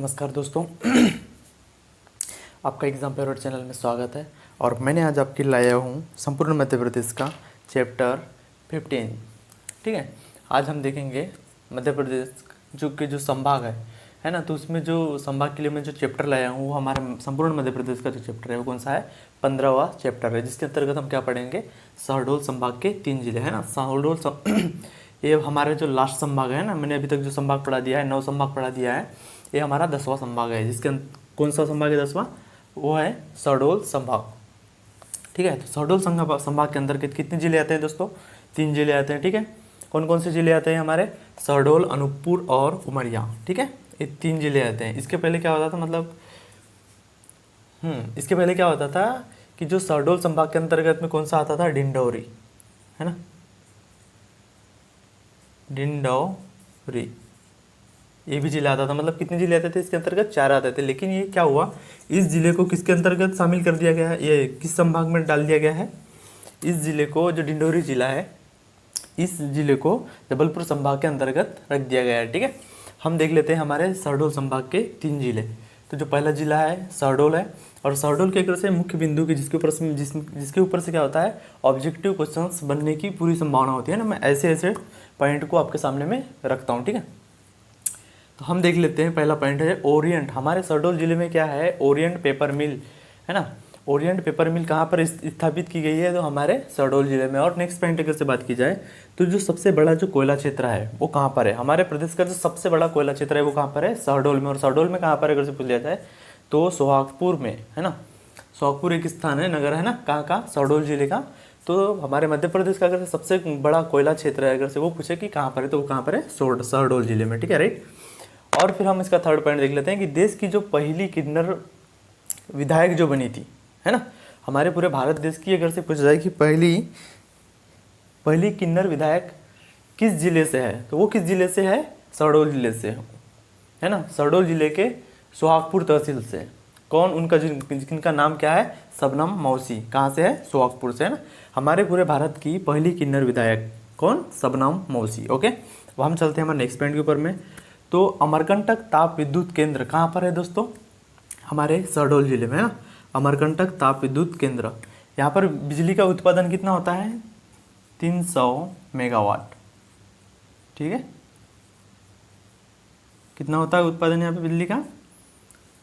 नमस्कार दोस्तों। आपका एग्ज़ाम फेवरेट चैनल में स्वागत है। और मैंने आज आपके लिए लाया हूँ संपूर्ण मध्य प्रदेश का चैप्टर 15। ठीक है, आज हम देखेंगे मध्य प्रदेश जो संभाग है ना। तो उसमें जो संभाग के लिए मैं जो चैप्टर लाया हूँ वो हमारे संपूर्ण मध्य प्रदेश का जो चैप्टर है वो कौन सा है, 15वां चैप्टर है, जिसके अंतर्गत हम क्या पढ़ेंगे, शहडोल संभाग के 3 जिले है ना। ये हमारे जो लास्ट संभाग है ना, मैंने अभी तक जो संभाग पढ़ा दिया है, 9 संभाग पढ़ा दिया है, ये हमारा 10वां संभाग है। जिसके कौन सा संभाग है 10वां, वो है शहडोल संभाग। ठीक है, तो शहडोल संभाग के अंतर्गत कितने जिले आते हैं दोस्तों, 3 जिले आते हैं। ठीक है, कौन कौन से जिले आते हैं हमारे, शहडोल, अनूपपुर और उमरिया। ठीक है, ये 3 जिले आते हैं। इसके पहले क्या होता था, मतलब इसके पहले क्या होता था कि जो शहडोल संभाग के अंतर्गत में कौन सा आता था, डिंडौरी है ना, डिंडौरी ये भी जिला आता था। मतलब कितने जिले आते थे इसके अंतर्गत, 4 आते थे। लेकिन ये क्या हुआ, इस जिले को किसके अंतर्गत शामिल कर दिया गया है, ये किस संभाग में डाल दिया गया है, इस जिले को, जो डिंडौरी जिला है, इस जिले को जबलपुर संभाग के अंतर्गत रख दिया गया है। ठीक है, हम देख लेते हैं हमारे शहडोल संभाग के 3 जिले। तो जो पहला जिला है शहडोल है, और शहडोल के एक तरह से मुख्य बिंदु की जिसके ऊपर से क्या होता है, ऑब्जेक्टिव क्वेश्चंस बनने की पूरी संभावना होती है ना। मैं ऐसे ऐसे पॉइंट को आपके सामने में रखता हूँ। ठीक है, तो हम देख लेते हैं। पहला पॉइंट है ओरिएंट। हमारे शहडोल जिले में क्या है, ओरिएंट पेपर मिल है ना। ओरिएंट पेपर मिल कहाँ पर स्थापित की गई है, तो हमारे शहडोल जिले में। और नेक्स्ट पॉइंट अगर से बात की जाए तो जो सबसे बड़ा जो कोयला क्षेत्र है वो कहाँ पर है, हमारे प्रदेश का जो सबसे बड़ा कोयला क्षेत्र है वो कहाँ पर है, शहडोल में। और शहडोल में कहाँ पर अगर से पूछ लिया जाए तो सोहागपुर में है ना। सोहागपुर एक स्थान है, नगर है ना, कहाँ का, शहडोल जिले का। तो हमारे मध्य प्रदेश का अगर सबसे बड़ा कोयला क्षेत्र है, अगर से वो पूछे कि कहाँ पर है, तो वो कहाँ पर है, शहडोल जिले में। ठीक है, राइट। और फिर हम इसका थर्ड पॉइंट देख लेते हैं कि देश की जो पहली किन्नर विधायक जो बनी थी है ना, हमारे पूरे भारत देश की अगर से पूछा जाए कि पहली किन्नर विधायक किस जिले से है, तो वो किस जिले से है, शहडोल जिले से है ना। शहडोल जिले के सोहागपुर तहसील से। कौन, उनका जिनका नाम क्या है, शबनम मौसी। कहाँ से है, सोहागपुर से है ना। हमारे पूरे भारत की पहली किन्नर विधायक कौन, शबनम मौसी। ओके, अब हम चलते हैं हमारे नेक्स्ट पॉइंट के ऊपर में। तो अमरकंटक ताप विद्युत केंद्र कहाँ पर है दोस्तों, हमारे शहडोल जिले में है ना। अमरकंटक ताप विद्युत केंद्र, यहाँ पर बिजली का उत्पादन कितना होता है, 300 मेगावाट। ठीक है, कितना होता है उत्पादन यहाँ पे बिजली का,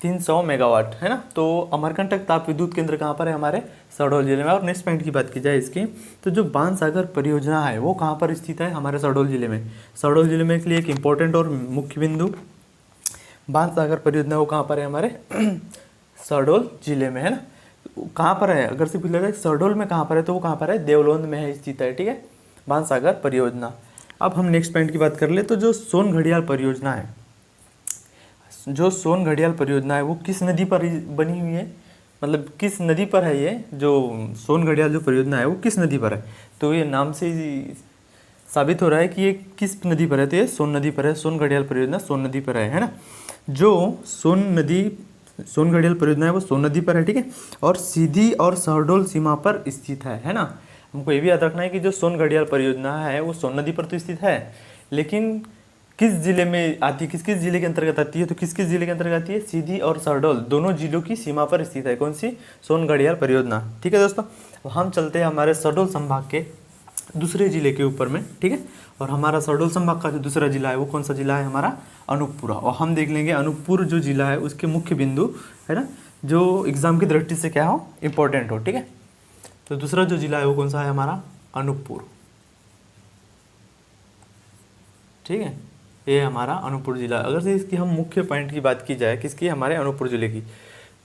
300 मेगावाट है ना। तो अमरकंटक ताप विद्युत केंद्र कहाँ पर है, हमारे शहडोल जिले में। और नेक्स्ट पॉइंट की बात की जाए इसकी, तो जो बाणसागर परियोजना है वो कहाँ पर स्थित है, हमारे शहडोल जिले में। शहडोल जिले में के लिए एक इंपॉर्टेंट और मुख्य बिंदु बाणसागर परियोजना वो कहाँ पर है, हमारे शहडोल जिले में है ना। कहाँ पर है, अगर से पूछा जाए शहडोल में कहाँ पर है, तो वो कहाँ पर है, देवलोंद में है स्थित है। ठीक है, बाणसागर परियोजना। अब हम नेक्स्ट पॉइंट की बात कर ले, तो जो सोन घड़ियाल परियोजना है, जो सोन घड़ियाल परियोजना है वो किस नदी पर बनी हुई है, मतलब किस नदी पर है ये जो सोन घड़ियाल जो परियोजना है वो किस नदी पर है। तो ये नाम से ही साबित हो रहा है कि ये किस नदी पर है, तो ये सोन नदी पर है। सोन घड़ियाल परियोजना सोन नदी पर है ना। जो सोन घड़ियाल परियोजना है वो सोन नदी पर है। ठीक है, और सीधी और शहडोल सीमा पर स्थित है ना। हमको ये भी याद रखना है कि जो सोन घड़ियाल परियोजना है वो सोन नदी पर तो स्थित है, लेकिन किस जिले में आती है, किस किस जिले के अंतर्गत आती है, तो किस किस जिले के अंतर्गत आती है, सीधी और शहडोल दोनों जिलों की सीमा पर स्थित है कौन सी, सोन घड़ियाल परियोजना। ठीक है दोस्तों, हम चलते हैं हमारे शहडोल संभाग के दूसरे जिले के ऊपर में। ठीक है, और हमारा शहडोल संभाग का जो दूसरा जिला है वो कौन सा जिला है, हमारा अनूपपुरा। और हम देख लेंगे अनूपपुर जो जिला है उसके मुख्य बिंदु है ना, जो एग्जाम की दृष्टि से क्या हो, इंपॉर्टेंट हो। ठीक है, तो दूसरा जो जिला है वो कौन सा है, हमारा अनूपपुर। ठीक है, ये हमारा अनूपपुर जिला। अगर से इसकी हम मुख्य पॉइंट की बात की जाए, किसकी, हमारे अनूपपुर जिले की,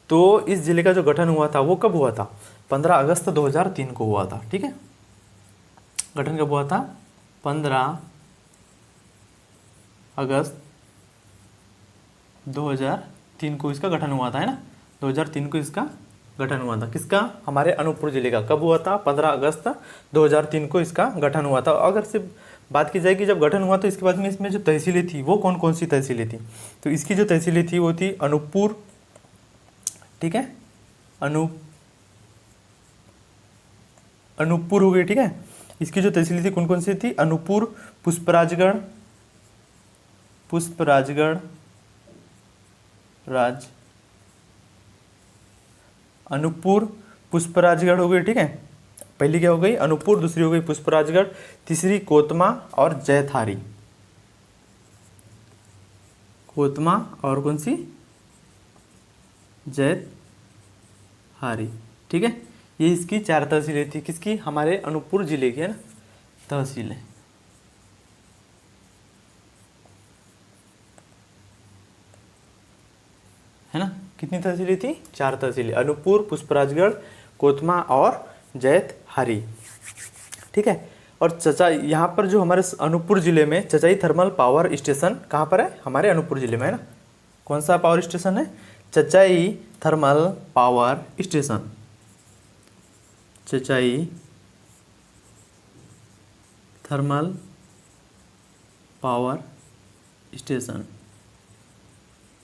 तो इस जिले का जो गठन हुआ था वो कब हुआ था, 15 अगस्त 2003 को हुआ था। ठीक है, गठन कब हुआ था, 15 अगस्त 2003 को इसका गठन हुआ था है ना। 2003 को इसका गठन हुआ था, किसका, हमारे अनूपपुर जिले का। कब हुआ था, 15 अगस्त 2003 को इसका गठन हुआ था। अगर से बात की जाए कि जब गठन हुआ तो इसके बाद में इसमें जो तहसीलें थी वो कौन कौन सी तहसीलें थी, तो इसकी जो तहसीलें थी वो थी अनूपपुर। ठीक है, अनूपपुर हो गई। ठीक है, इसकी जो तहसीलें थी कौन कौन सी थी, अनूपपुर, पुष्पराजगढ़, राज अनूपपुर पुष्पराजगढ़ हो गई, ठीक है। पहली क्या हो गई अनूपपुर, दूसरी हो गई पुष्पराजगढ़, तीसरी कोतमा और जैतहारी। कोतमा और कौन सी जैतहारी, ठीक है। ये इसकी 4 तहसीलें थी, किसकी हमारे अनूपपुर जिले की, है ना, तहसीलें, है ना। कितनी तहसीलें थी 4 तहसीलें, अनूपपुर, पुष्पराजगढ़, कोतमा और जैतहारी, ठीक है। और चचा यहाँ पर जो हमारे अनूपपुर जिले में चचाई थर्मल पावर स्टेशन कहाँ पर है, हमारे अनूपपुर जिले में, है ना। कौन सा पावर स्टेशन है, Chachai thermal power station, Chachai thermal power station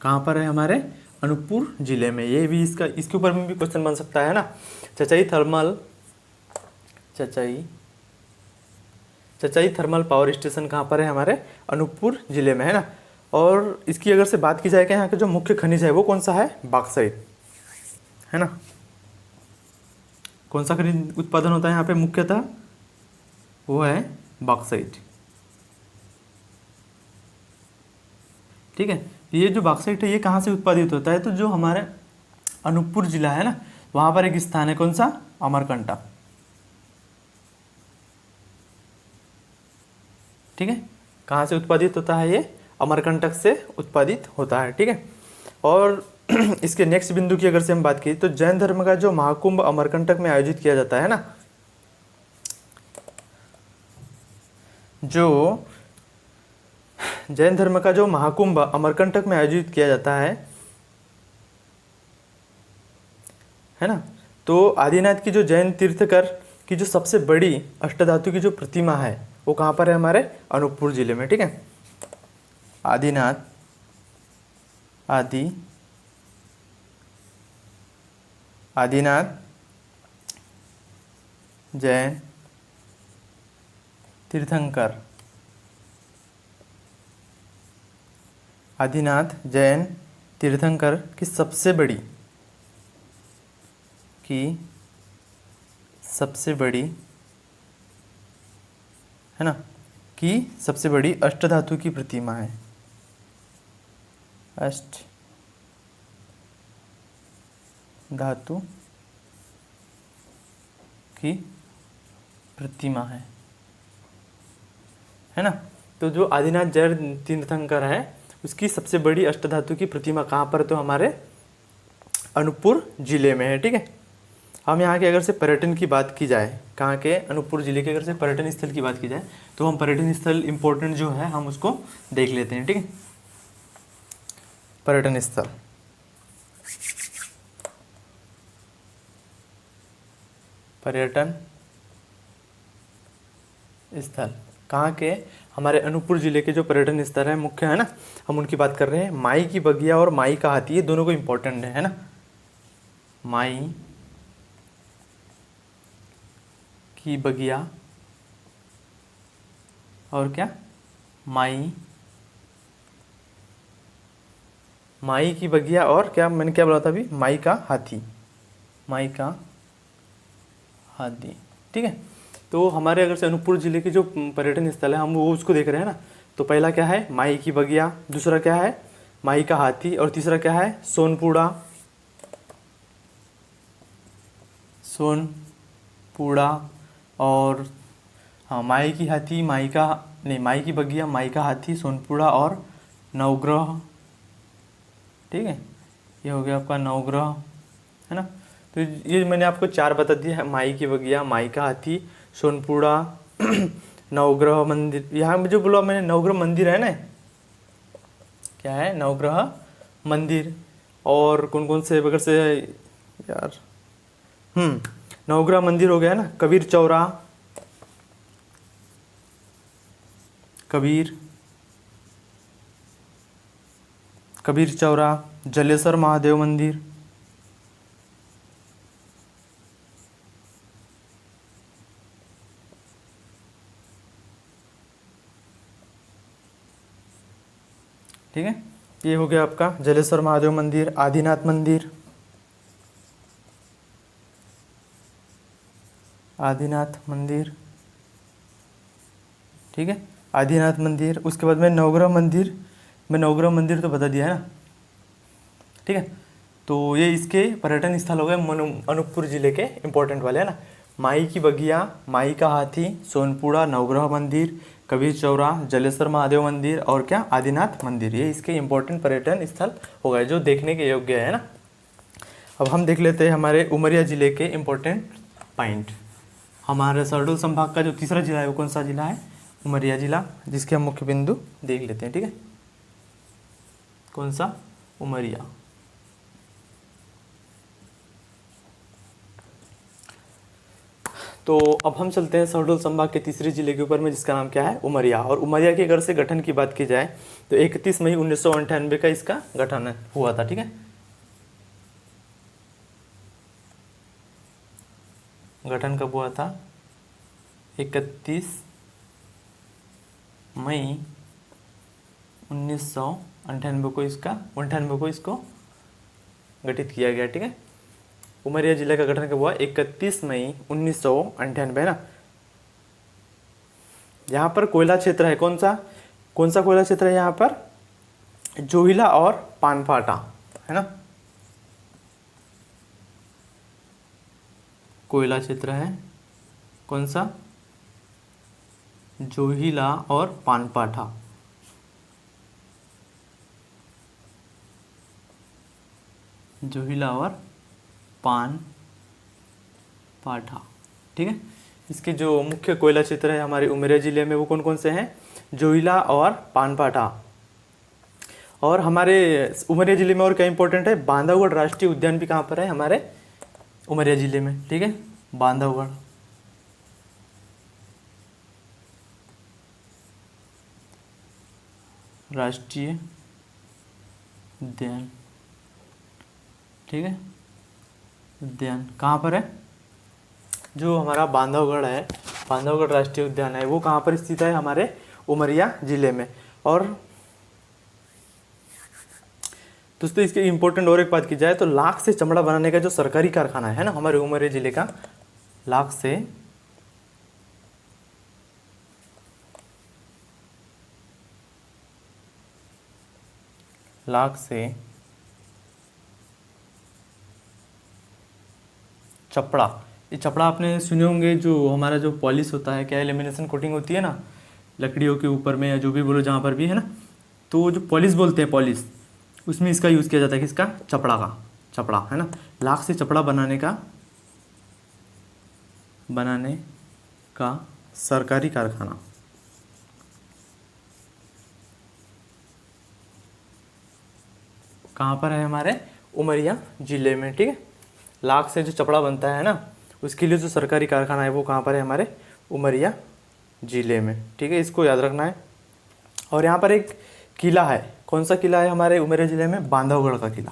कहाँ पर है, हमारे अनूपपुर जिले में। ये भी इसके ऊपर में भी क्वेश्चन बन सकता है ना। चचाई थर्मल पावर स्टेशन कहाँ पर है, हमारे अनूपपुर जिले में, है ना। और इसकी अगर से बात की जाए कि यहाँ का जो मुख्य खनिज है वो कौन सा है, बॉक्साइट, है ना। कौन सा खनिज उत्पादन होता है यहाँ पे मुख्यतः, वो है बॉक्साइट, ठीक है। ये जो बॉक्साइट है ये कहाँ से उत्पादित होता है, तो जो हमारे अनूपपुर जिला है ना, वहाँ पर एक स्थान है, कौन सा, अमरकंटक, ठीक है। कहाँ से उत्पादित होता है, ये अमरकंटक से उत्पादित होता है, ठीक है। और इसके नेक्स्ट बिंदु की अगर से हम बात करें तो जैन धर्म का जो महाकुंभ अमरकंटक में आयोजित किया जाता है ना, जो जैन धर्म का जो महाकुंभ अमरकंटक में आयोजित किया जाता है ना। तो आदिनाथ की जो जैन तीर्थकर की जो सबसे बड़ी अष्टधातु की जो प्रतिमा है वो कहाँ पर है, हमारे अनूपपुर जिले में, ठीक है। आदिनाथ जैन तीर्थंकर, आदिनाथ जैन तीर्थंकर की सबसे बड़ी है ना, की सबसे बड़ी अष्टधातु की प्रतिमा है, अष्ट धातु की प्रतिमा है ना। तो जो आदिनाथ जैन तीर्थंकर है उसकी सबसे बड़ी अष्टधातु की प्रतिमा कहाँ पर, तो हमारे अनूपपुर जिले में है, ठीक है। हम यहाँ के अगर से पर्यटन की बात की जाए, कहाँ के, अनूपपुर जिले के अगर से पर्यटन स्थल की बात की जाए तो हम पर्यटन स्थल इम्पोर्टेंट जो है हम उसको देख लेते हैं, ठीक है। पर्यटन स्थल कहाँ के, हमारे अनूपपुर जिले के जो पर्यटन स्थल है मुख्य, है ना, हम उनकी बात कर रहे हैं। माई की बगिया और माई का हाथी, ये दोनों को इम्पोर्टेंट है ना। माई की बगिया और क्या, माई की बगिया और क्या, मैंने क्या बोला था अभी, माई का हाथी, ठीक है। तो हमारे अगर से अनूपपुर जिले के जो पर्यटन स्थल है हम वो उसको देख रहे हैं ना। तो पहला क्या है, माई की बगिया, दूसरा क्या है, माई का हाथी, और तीसरा क्या है, सोनपुड़ा और हाँ, माई की हाथी, माई की बगिया, माई का हाथी, सोनपुड़ा और नवग्रह, ठीक है। ये हो गया आपका नवग्रह, है ना। तो ये मैंने आपको 4 बता दिया है, माई की बगिया, माई का हाथी, सोनपुड़ा, नवग्रह मंदिर। यहाँ में जो बोला मैंने नवग्रह मंदिर है ना, क्या है, नवग्रह मंदिर। और कौन कौन से बगैर से यार, नवग्रह मंदिर हो गया ना, कबीर चौरा, जलेश्वर महादेव मंदिर, ठीक है। ये हो गया आपका जलेश्वर महादेव मंदिर, आदिनाथ मंदिर, आदिनाथ मंदिर, ठीक है, आदिनाथ मंदिर। उसके बाद में नवग्रह मंदिर, मैं नवग्रह मंदिर तो बता दिया है ना, ठीक है। तो ये इसके पर्यटन स्थल हो गए अनूपपुर जिले के इंपॉर्टेंट वाले, है ना। माई की बगिया, माई का हाथी, सोनपुरा, नवग्रह मंदिर, कबीर चौरा, जलेश्वर महादेव मंदिर और क्या, आदिनाथ मंदिर, ये इसके इंपॉर्टेंट पर्यटन स्थल हो गए जो देखने के योग्य है ना। अब हम देख लेते हैं हमारे उमरिया जिले के इंपॉर्टेंट पॉइंट। हमारे शहडोल संभाग का जो तीसरा जिला है वो कौन सा जिला है, उमरिया जिला, जिसके हम मुख्य बिंदु देख लेते हैं, ठीक है। कौन सा, उमरिया। तो अब हम चलते हैं शहडोल संभाग के तीसरे जिले के ऊपर में, जिसका नाम क्या है, उमरिया। और उमरिया के अगर से गठन की बात की जाए तो 31 मई 1998 का इसका गठन हुआ था, ठीक है। गठन कब हुआ था, 31 मई 1998 को इसको गठित किया गया, ठीक है। उमरिया जिले का गठन कब हुआ, 31 मई 1998, है ना। यहाँ पर कोयला क्षेत्र है, कौन सा कोयला क्षेत्र है यहाँ पर, जोहिला और पानफाटा, है ना। कोयला क्षेत्र है कौन सा, जोहिला और पानपाठा, जोहिला और पानपाठा, ठीक है। इसके जो मुख्य कोयला क्षेत्र है हमारे उमरिया जिले में वो कौन कौन से हैं, जोहिला और पानपाठा। और हमारे उमरिया जिले में और क्या इंपॉर्टेंट है, बांधवगढ़ राष्ट्रीय उद्यान भी कहाँ पर है, हमारे उमरिया जिले में, ठीक है। बांधवगढ़ राष्ट्रीय उद्यान, ठीक है, उद्यान कहाँ पर है, जो हमारा बांधवगढ़ है, बांधवगढ़ राष्ट्रीय उद्यान है, वो कहाँ पर स्थित है, हमारे उमरिया जिले में। और दोस्तों इसके इम्पोर्टेंट और एक बात की जाए तो लाख से चमड़ा बनाने का जो सरकारी कारखाना है ना हमारे उमरिया जिले का, लाख से चपड़ा, ये चपड़ा आपने सुने होंगे, जो हमारा जो पॉलिश होता है, क्या लेमिनेशन कोटिंग होती है ना लकड़ियों के ऊपर में, या जो भी बोलो जहाँ पर भी, है ना। तो जो पॉलिश बोलते हैं, पॉलिश, उसमें इसका यूज़ किया जाता है, किसका, चपड़ा का, चपड़ा, है ना। लाख से चपड़ा बनाने का सरकारी कारखाना, कहाँ पर है, हमारे उमरिया जिले में, ठीक है। लाख से जो चपड़ा बनता है ना, उसके लिए जो सरकारी कारखाना है वो कहाँ पर है, हमारे उमरिया जिले में, ठीक है। इसको याद रखना है। और यहाँ पर एक किला है, कौन सा किला है हमारे उमरिया जिले में, बांधवगढ़ का किला,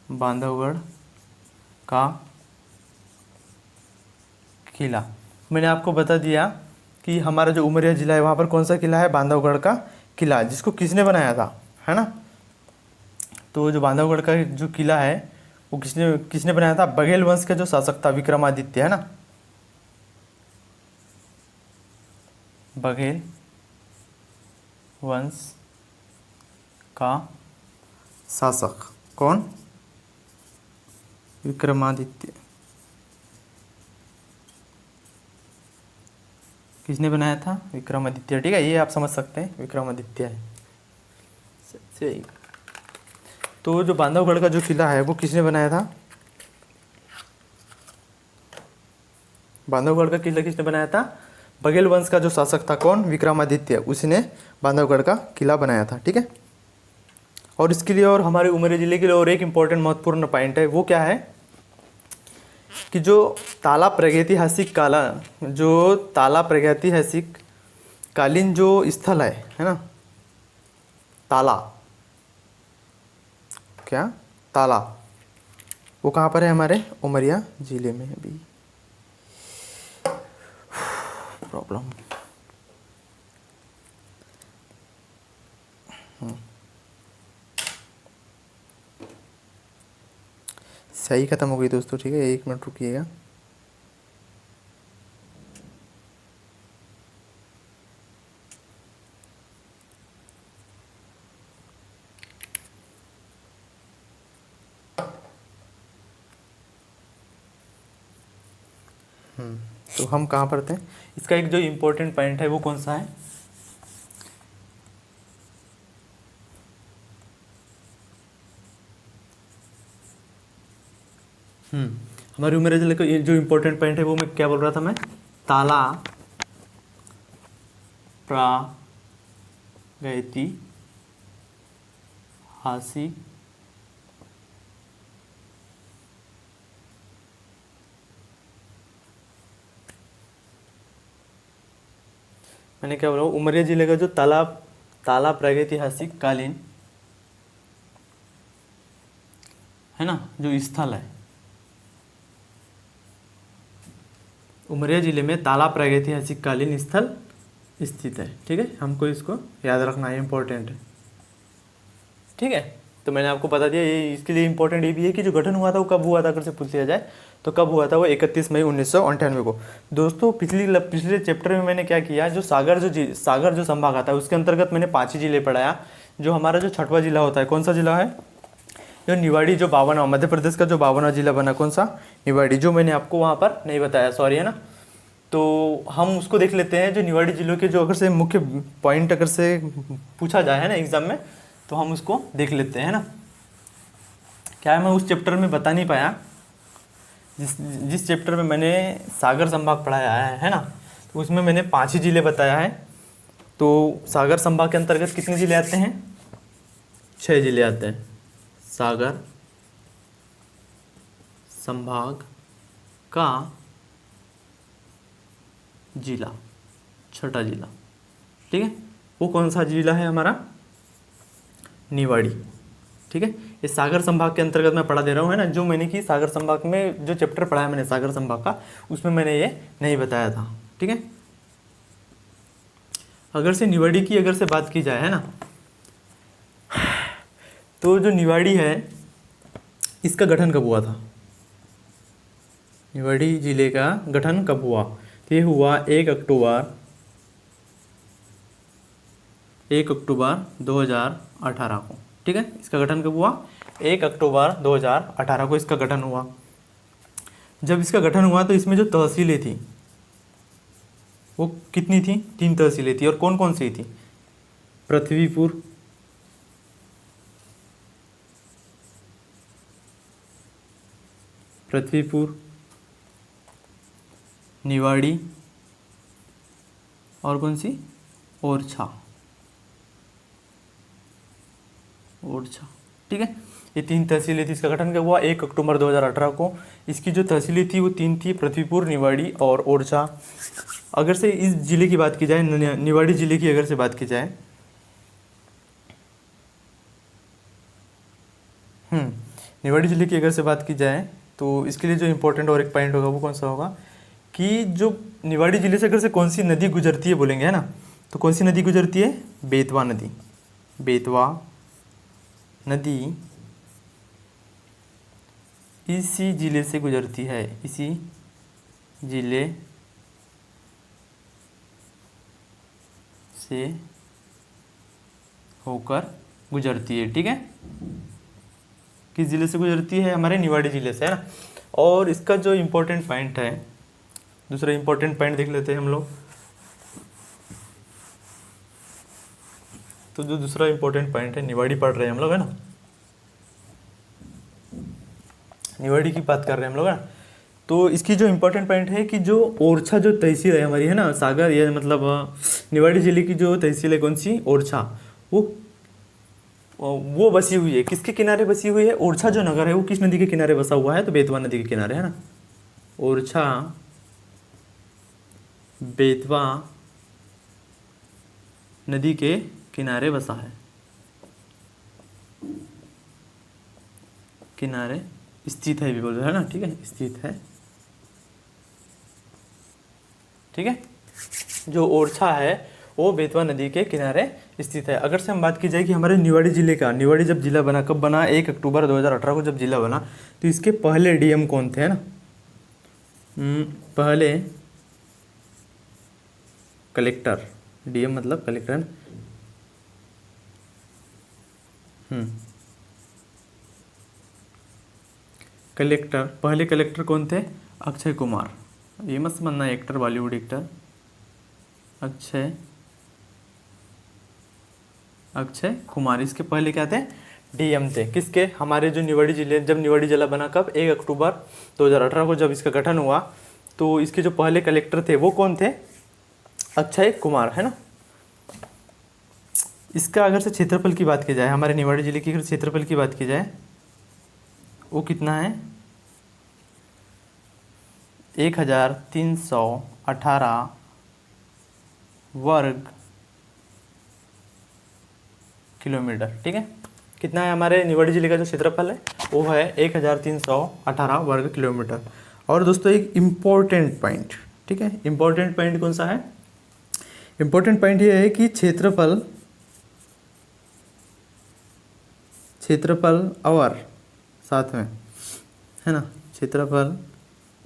बांधवगढ़ का किला। मैंने आपको बता दिया कि हमारा जो उमरिया जिला है वहाँ पर कौन सा किला है, बांधवगढ़ का किला, जिसको किसने बनाया था, है ना। तो जो बांधवगढ़ का जो किला है वो किसने बनाया था, बघेल वंश का जो शासक था विक्रमादित्य, है ना। बघेल वंश का शासक कौन, विक्रमादित्य। किसने बनाया था, विक्रमादित्य, ठीक है। ये आप समझ सकते हैं, विक्रमादित्य है सही। तो जो बांधवगढ़ का जो किला है वो किसने बनाया था, बांधवगढ़ का किला किसने बनाया था, बघेल वंश का जो शासक था कौन, विक्रमादित्य, उसने बांधवगढ़ का किला बनाया था, ठीक है। और इसके लिए और हमारे उमरिया जिले के लिए और एक इम्पॉर्टेंट महत्वपूर्ण पॉइंट है, वो क्या है कि जो ताला प्रागैतिहासिक कालीन जो स्थल है ना, ताला वो कहाँ पर है, हमारे उमरिया जिले में। अभी प्रॉब्लम स्याही खत्म हो गई दोस्तों, ठीक है, 1 मिनट रुकिएगा। तो हम कहाँ पर थे? इसका एक जो इम्पोर्टेंट पॉइंट है वो कौन सा है? हमारी उम्र जिले का ये जो इम्पोर्टेंट पॉइंट है वो मैं क्या बोल रहा था मैं? ताला प्रागैतिहासिक मैंने क्या बोला? उमरिया जिले का जो ताला प्रागैतिहासिक कालीन है ना, जो स्थल है, उमरिया जिले में ताला प्रागैतिहासिक कालीन स्थल स्थित है। ठीक है, हमको इसको याद रखना है, इम्पोर्टेंट है। ठीक है, तो मैंने आपको बता दिया। ये इसके लिए इम्पोर्टेंट ये भी है कि जो गठन हुआ था वो कब हुआ था, अगर से पूछ लिया जाए तो कब हुआ था? वो 31 मई 1998 को। दोस्तों पिछले चैप्टर में मैंने क्या किया, जो सागर जो संभाग आता है उसके अंतर्गत मैंने 5 ही जिले पढ़ाया। जो हमारा जो 6वां जिला होता है, कौन सा जिला है? जो निवाड़ी, जो 52वां, मध्य प्रदेश का जो 52वां जिला बना, कौन सा? निवाड़ी, जो मैंने आपको वहाँ पर नहीं बताया, सॉरी, है ना। तो हम उसको देख लेते हैं, जो निवाड़ी जिलों के जो अगर से मुख्य पॉइंट अगर से पूछा जाए है ना एग्जाम में, तो हम उसको देख लेते हैं, है ना। क्या है, मैं उस चैप्टर में बता नहीं पाया, जिस चैप्टर में मैंने सागर संभाग पढ़ाया है ना, तो उसमें मैंने 5 ही जिले बताया है। तो सागर संभाग के अंतर्गत कितने जिले आते हैं? 6 जिले आते हैं। सागर संभाग का जिला, 6ठा जिला, ठीक है, वो कौन सा जिला है? हमारा निवाड़ी। ठीक है, ये सागर संभाग के अंतर्गत मैं पढ़ा दे रहा हूँ, है ना। जो मैंने कि सागर संभाग में जो चैप्टर पढ़ाया मैंने सागर संभाग का, उसमें मैंने ये नहीं बताया था। ठीक है, अगर से निवाड़ी की अगर से बात की जाए, है ना, तो जो निवाड़ी है इसका गठन कब हुआ था? निवाड़ी जिले का गठन कब हुआ? ये हुआ 1 अक्टूबर 2018 को। ठीक है, इसका गठन कब हुआ? 1 अक्टूबर 2018 को इसका गठन हुआ। जब इसका गठन हुआ तो इसमें जो तहसीलें थी वो कितनी थी? 3 तहसीलें थी। और कौन कौन सी थी? पृथ्वीपुर, निवाड़ी, और कौन सी? ओरछा। ठीक है, ये 3 तहसीलें थी। इसका गठन कब हुआ? 1 अक्टूबर 2018 को। इसकी जो तहसीलें थी वो 3 थी, पृथ्वीपुर, निवाड़ी और ओरछा। अगर से इस जिले की बात की जाए, निवाड़ी जिले की अगर से बात की जाए, निवाड़ी जिले की अगर से बात की जाए तो इसके लिए जो इम्पोर्टेंट और एक पॉइंट होगा वो कौन सा होगा कि जो निवाड़ी जिले से अगर से कौन सी नदी गुजरती है बोलेंगे, है ना, तो कौन सी नदी गुजरती है? बेतवा नदी। बेतवा नदी इसी जिले से गुजरती है, इसी जिले से होकर गुजरती है। ठीक है, किस जिले से गुजरती है? हमारे निवाड़ी जिले से, है ना। और इसका जो इम्पोर्टेंट पॉइंट है, दूसरा इम्पोर्टेंट पॉइंट देख लेते हैं हम लोग। तो जो दूसरा इम्पोर्टेंट पॉइंट है, निवाड़ी पढ़ रहे हैं हम लोग, है ना, निवाड़ी की बात कर रहे हैं हम लोग, है ना। तो इसकी जो इम्पोर्टेंट पॉइंट है कि जो ओरछा जो तहसील है हमारी, है ना, सागर ये मतलब निवाड़ी जिले की जो तहसील है कौन सी? ओरछा। वो बसी हुई है, किसके किनारे बसी हुई है? ओरछा जो नगर है वो किस नदी के किनारे बसा हुआ है? तो बेतवा नदी के किनारे, है ना। ओरछा बेतवा नदी के किनारे बसा है, किनारे स्थित है भी बोल रहे, है ना। ठीक है, स्थित है। ठीक है, जो ओरछा है वो बेतवा नदी के किनारे स्थित है। अगर से हम बात की जाए कि हमारे निवाड़ी जिले का, निवाड़ी जब जिला बना, कब बना, 1 अक्टूबर 2018 को जब जिला बना, तो इसके पहले डीएम कौन थे, है ना, पहले कलेक्टर, डीएम मतलब कलेक्टर, कलेक्टर, पहले कलेक्टर कौन थे, अक्षय कुमार। ये मत समझना एक्टर, बॉलीवुड एक्टर, अक्षय कुमार। इसके पहले क्या थे, डीएम थे। किसके, हमारे जो निवाड़ी जिले, जब निवाड़ी जिला बना कब, 1 अक्टूबर 2018 को जब इसका गठन हुआ, तो इसके जो पहले कलेक्टर थे वो कौन थे, अक्षय कुमार, है ना। इसका अगर से क्षेत्रफल की बात की जाए, हमारे निवाड़ी जिले की अगर क्षेत्रफल की बात की जाए, वो कितना है, 1318 वर्ग किलोमीटर। ठीक है, कितना है हमारे निवाड़ी जिले का जो क्षेत्रफल है, वो है 1318 वर्ग किलोमीटर। और दोस्तों एक इम्पोर्टेंट पॉइंट, ठीक है, इम्पोर्टेंट पॉइंट कौन सा है, इम्पोर्टेंट पॉइंट ये है कि क्षेत्रफल और साथ में, है ना, क्षेत्रफल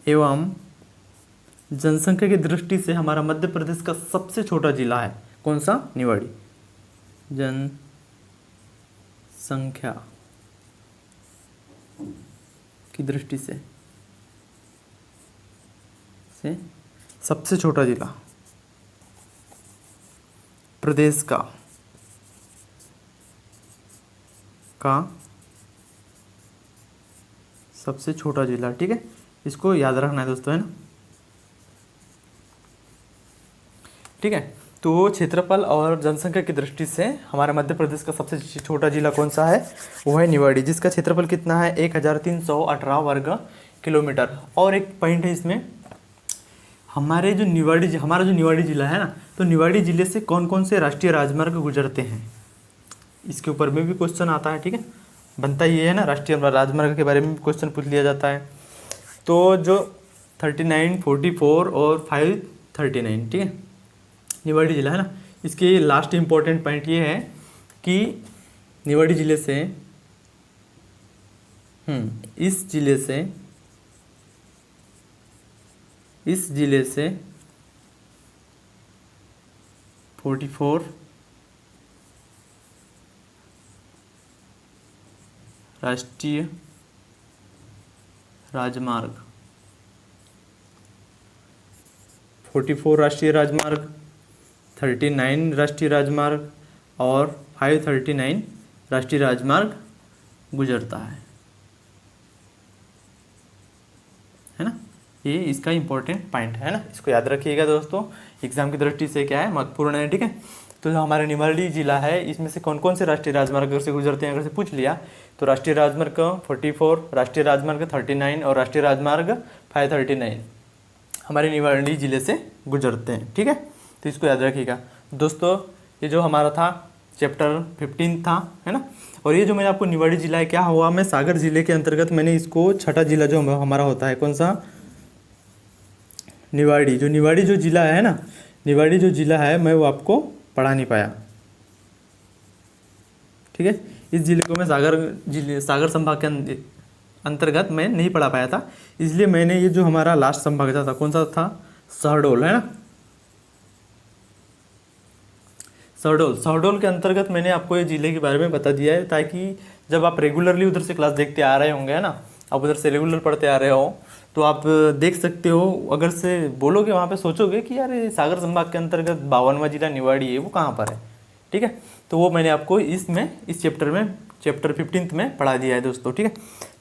एवं जनसंख्या की दृष्टि से हमारा मध्य प्रदेश का सबसे छोटा जिला है कौन सा, निवाड़ी। जनसंख्या की दृष्टि से सबसे छोटा जिला प्रदेश का सबसे छोटा जिला। ठीक है, इसको याद रखना है दोस्तों, है ना। ठीक है, तो क्षेत्रफल और जनसंख्या की दृष्टि से हमारा मध्य प्रदेश का सबसे छोटा जिला कौन सा है, वो है निवाड़ी, जिसका क्षेत्रफल कितना है, 1318 वर्ग किलोमीटर। और एक पॉइंट है इसमें, हमारा जो निवाड़ी जिला है ना, तो निवाड़ी जिले से कौन कौन से राष्ट्रीय राजमार्ग गुजरते हैं, इसके ऊपर में भी क्वेश्चन आता है। ठीक है, बनता ये है ना, राष्ट्रीय राजमार्ग के बारे में भी क्वेश्चन पूछ लिया जाता है। तो जो 39, 44 और 539, ठीक है, निवाड़ी जिला है ना, इसके लास्ट इम्पोर्टेंट पॉइंट ये है कि निवाड़ी जिले से इस जिले से 44 राष्ट्रीय राजमार्ग, 44 राष्ट्रीय राजमार्ग, 39 राष्ट्रीय राजमार्ग और 539 राष्ट्रीय राजमार्ग गुजरता है ना। ये इसका इम्पोर्टेंट पॉइंट है ना, इसको याद रखिएगा दोस्तों, एग्जाम की दृष्टि से क्या है, महत्वपूर्ण है। ठीक है, तो जो हमारा निवाड़ी जिला है, इसमें से कौन कौन से राष्ट्रीय राजमार्ग से गुजरते हैं, अगर से पूछ लिया तो राष्ट्रीय राजमार्ग 44, राष्ट्रीय राजमार्ग 39 और राष्ट्रीय राजमार्ग 539 हमारे निवाड़ी जिले से गुजरते हैं। ठीक है, तो इसको याद रखिएगा दोस्तों। ये जो हमारा था चैप्टर 15 था, है ना। और ये जो मैंने आपको निवाड़ी जिला है, क्या हुआ, मैं सागर जिले के अंतर्गत मैंने इसको छठा जिला जो हमारा होता है, कौन सा, निवाड़ी जो जिला है ना, निवाड़ी जो जिला है, मैं वो आपको पढ़ा नहीं पाया। ठीक है, इस जिले को मैं सागर संभाग के अंतर्गत मैं नहीं पढ़ा पाया था, इसलिए मैंने ये जो हमारा लास्ट संभाग था कौन सा था, शहडोल, है ना। शहडोल के अंतर्गत मैंने आपको ये जिले के बारे में बता दिया है, ताकि जब आप रेगुलरली उधर से क्लास देखते आ रहे होंगे, है ना, आप उधर से रेगुलर पढ़ते आ रहे हो, तो आप देख सकते हो, अगर से बोलोगे वहाँ पे सोचोगे कि यार ये सागर संभाग के अंतर्गत 52वां जिला निवाड़ी है, वो कहाँ पर है। ठीक है, तो वो मैंने आपको इस चैप्टर 15 में पढ़ा दिया है दोस्तों। ठीक है,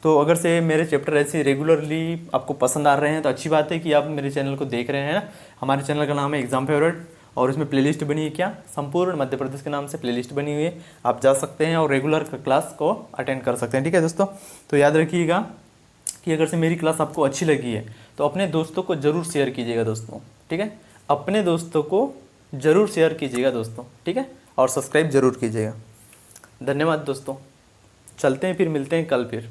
तो अगर से मेरे चैप्टर ऐसे रेगुलरली आपको पसंद आ रहे हैं तो अच्छी बात है कि आप मेरे चैनल को देख रहे हैं ना। हमारे चैनल का नाम है एग्जाम फेवरेट, और इसमें प्लेलिस्ट बनी है, क्या, संपूर्ण मध्य प्रदेश के नाम से प्लेलिस्ट बनी हुई है, आप जा सकते हैं और रेगुलर क्लास को अटेंड कर सकते हैं। ठीक है दोस्तों, तो याद रखिएगा कि अगर से मेरी क्लास आपको अच्छी लगी है तो अपने दोस्तों को ज़रूर शेयर कीजिएगा दोस्तों। ठीक है, अपने दोस्तों को ज़रूर शेयर कीजिएगा दोस्तों। ठीक है, और सब्सक्राइब ज़रूर कीजिएगा। धन्यवाद दोस्तों, चलते हैं, फिर मिलते हैं कल फिर।